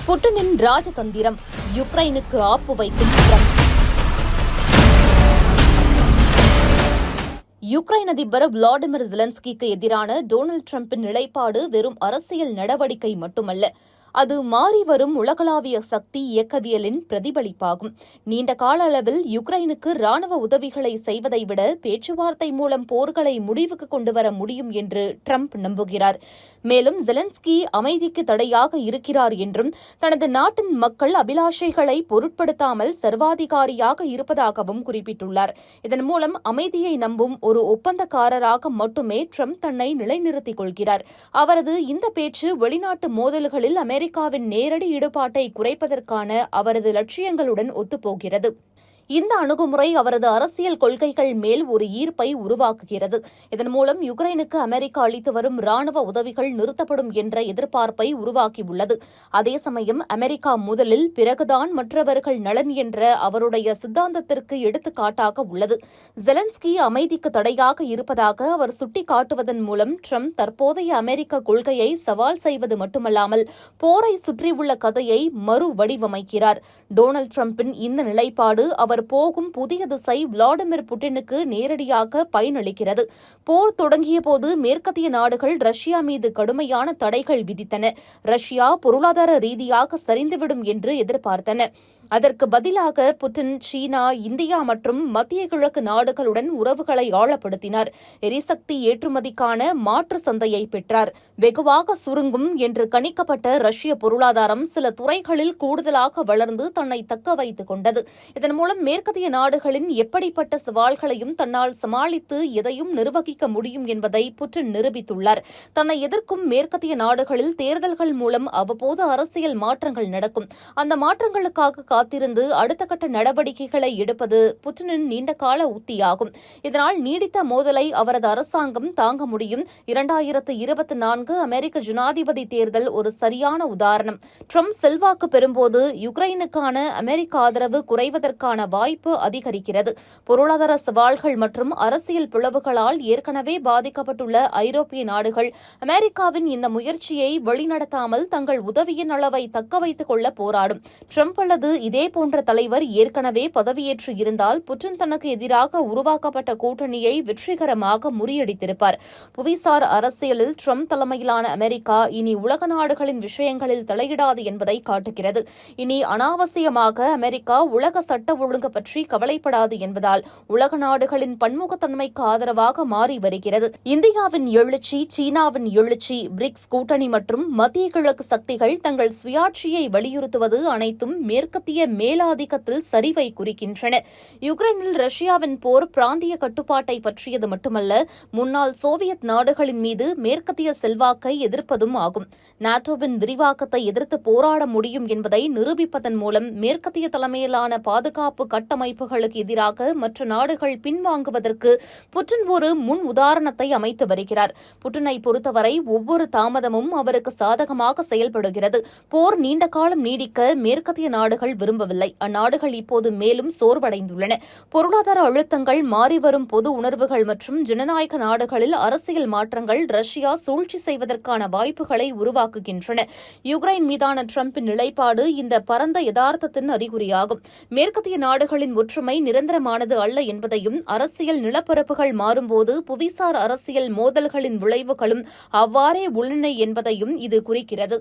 புட்டினின் ராஜதந்திரம், யுக்ரைனுக்கு ஆப்பு வைக்கும் Trump. Ukraine அதிபர் Vladimir ஜெலன்ஸ்கிக்கு எதிரான டொனால்டு டிரம்பின் நிலைப்பாடு வெறும் அரசியல் நடவடிக்கை மட்டுமல்ல, அது மாறிவரும் உலகளாவிய சக்தி இயக்கவியலின் பிரதிபலிப்பாகும். நீண்ட கால அளவில் யுக்ரைனுக்கு ராணுவ உதவிகளை செய்வதை விட பேச்சுவார்த்தை மூலம் போர்களை முடிவுக்கு கொண்டுவர முடியும் என்று ட்ரம்ப் நம்புகிறார். மேலும் ஜெலன்ஸ்கி அமைதிக்கு தடையாக இருக்கிறார் என்றும், தனது நாட்டின் மக்கள் அபிலாஷைகளை பொருட்படுத்தாமல் சர்வாதிகாரியாக இருப்பதாகவும் குறிப்பிட்டுள்ளார். இதன் மூலம் அமைதியை நம்பும் ஒரு ஒப்பந்தக்காரராக மட்டுமே ட்ரம்ப் தன்னை நிலைநிறுத்திக் கொள்கிறார். அவரது இந்த பேச்சு வெளிநாட்டு மோதல்களில் அமெரிக்காவின் நேரடி ஈடுபாட்டை குறைப்பதற்கான அவரது லட்சியங்களுடன் ஒத்துப்போகிறது. இந்த அணுகுமுறை அவரது அரசியல் கொள்கைகள் மேல் ஒரு ஈர்ப்பை உருவாக்குகிறது. இதன் மூலம் யுக்ரைனுக்கு அமெரிக்கா அளித்து வரும் ராணுவ உதவிகள் நிறுத்தப்படும் என்ற எதிர்பார்ப்பை உருவாக்கியுள்ளது. அதே சமயம் அமெரிக்கா முதலில், பிறகுதான் மற்றவர்கள் நலன் என்ற அவருடைய சித்தாந்தத்திற்கு எடுத்துக்காட்டாக உள்ளது. ஜெலன்ஸ்கி அமைதிக்கு தடையாக இருப்பதாக அவர் சுட்டிக்காட்டுவதன் மூலம் ட்ரம்ப் தற்போதைய அமெரிக்க கொள்கையை சவால் செய்வது மட்டுமல்லாமல் போரை சுற்றியுள்ள கதையை மறு வடிவமைக்கிறார். டொனால்டு டிரம்பின் இந்த நிலைப்பாடு அவர் போகும் புதிய திசை விளாடிமிர் புட்டினுக்கு நேரடியாக பயனளிக்கிறது. போர் தொடங்கியபோது மேற்கத்திய நாடுகள் ரஷ்யா மீது கடுமையான தடைகள் விதித்தன. ரஷ்யா பொருளாதார ரீதியாக சரிந்துவிடும் என்று எதிர்பார்த்தன. அதற்கு பதிலாக புட்டின் சீனா, இந்தியா மற்றும் மத்திய கிழக்கு நாடுகளுடன் உறவுகளை ஆழப்படுத்தினார். எரிசக்தி ஏற்றுமதிக்கான மாற்று சந்தையை பெற்றார். வெகுவாக சுருங்கும் என்று கணிக்கப்பட்ட ரஷ்ய பொருளாதாரம் சில துறைகளில் கூடுதலாக வளர்ந்து தன்னை தக்க வைத்துக் கொண்டது. இதன் மூலம் மேற்கத்திய நாடுகளின் எப்படிப்பட்ட சவால்களையும் தன்னால் சமாளித்து எதையும் நிர்வகிக்க முடியும் என்பதை புட்டின் நிரூபித்துள்ளார். தன்னை எதிர்க்கும் மேற்கத்திய நாடுகளில் தேர்தல்கள் மூலம் அவ்வப்போது அரசியல் மாற்றங்கள் நடக்கும். அந்த மாற்றங்களுக்காக காத்திருந்து அடுத்த கட்ட நடவடிக்கைகளை எடுப்பது புட்டினின் நீண்டகால உத்தியாகும். இதனால் நீடித்த மோதலை அவரது அரசாங்கம் தாங்க முடியும். 2024 அமெரிக்க ஜனாதிபதி தேர்தல் ஒரு சரியான உதாரணம். ட்ரம்ப் செல்வாக்கு பெறும்போது யுக்ரைனுக்கான அமெரிக்க ஆதரவு குறைவதற்கான வாய்ப்பு அதிகரிக்கிறது. பொருளாதார சவால்கள் மற்றும் அரசியல் பிளவுகளால் ஏற்கனவே பாதிக்கப்பட்டுள்ள ஐரோப்பிய நாடுகள் அமெரிக்காவின் இந்த முயற்சியை வழிநடத்தாமல் தங்கள் உதவியின் அளவை தக்க வைத்துக் கொள்ள போராடும். ட்ரம்ப் அல்லது இதேபோன்ற தலைவர் ஏற்கனவே பதவியேற்று இருந்தால் புட்டின் தனக்கு எதிராக உருவாக்கப்பட்ட கூட்டணியை வெற்றிகரமாக முறியடித்திருப்பார். புவிசார் அரசியலில் ட்ரம்ப் தலைமையிலான அமெரிக்கா இனி உலக நாடுகளின் விஷயங்களில் தலையிடாது என்பதை காட்டுகிறது. இனி அனாவசியமாக அமெரிக்கா உலக சட்ட ஒழுங்கு பற்றி கவலைப்படாது என்பதால் உலக நாடுகளின் பன்முகத்தன்மைக்கு ஆதரவாக மாறி வருகிறது. இந்தியாவின் எழுச்சி, சீனாவின் எழுச்சி, பிரிக்ஸ் கூட்டணி மற்றும் மத்திய கிழக்கு சக்திகள் தங்கள் சுயாட்சியை வலியுறுத்துவது அனைத்தும் மேற்கத்திய மேலாதிக்கத்தில் சரிவை குறிக்கின்றன. யுக்ரைனில் ரஷ்யாவின் போர் பிராந்திய கட்டுப்பாட்டை பற்றியது மட்டுமல்ல, முன்னாள் சோவியத் நாடுகளின் மீது மேற்கத்திய செல்வாக்கை எதிர்ப்பதும் ஆகும். நாட்டோவின் விரிவாக்கத்தை எதிர்த்து போராட முடியும் என்பதை நிரூபிப்பதன் மூலம் மேற்கத்திய தலைமையிலான பாதுகாப்பு கட்டமைப்புகளுக்கு எதிராக மற்ற நாடுகள் பின்வாங்குவதற்கு புட்டின் ஒரு முன் உதாரணத்தை அமைத்து வருகிறார். புட்டினை பொறுத்தவரை ஒவ்வொரு தாமதமும் அவருக்கு சாதகமாக செயல்படுகிறது. போர் நீண்ட காலம் நீடிக்க மேற்கத்திய நாடுகள் விரும்பவில்லை. அந்நாடுகள் இப்போது மேலும் சோர்வடைந்துள்ளன. பொருளாதார அழுத்தங்கள், மாறிவரும் பொது உணர்வுகள் மற்றும் ஜனநாயக நாடுகளில் அரசியல் மாற்றங்கள் ரஷ்யா சூழ்ச்சி செய்வதற்கான வாய்ப்புகளை உருவாக்குகின்றன. யுக்ரைன் மீதான டிரம்பின் நிலைப்பாடு இந்த பரந்த யதார்த்தத்தின் அறிகுறியாகும். மேற்கத்திய நாடுகளின் ஒற்றுமை நிரந்தரமானது அல்ல என்பதையும், அரசியல் நிலப்பரப்புகள் மாறும்போது புவிசார் அரசியல் மோதல்களின் விளைவுகளும் அவ்வாறே உள்ளன என்பதையும் இது குறிக்கிறது.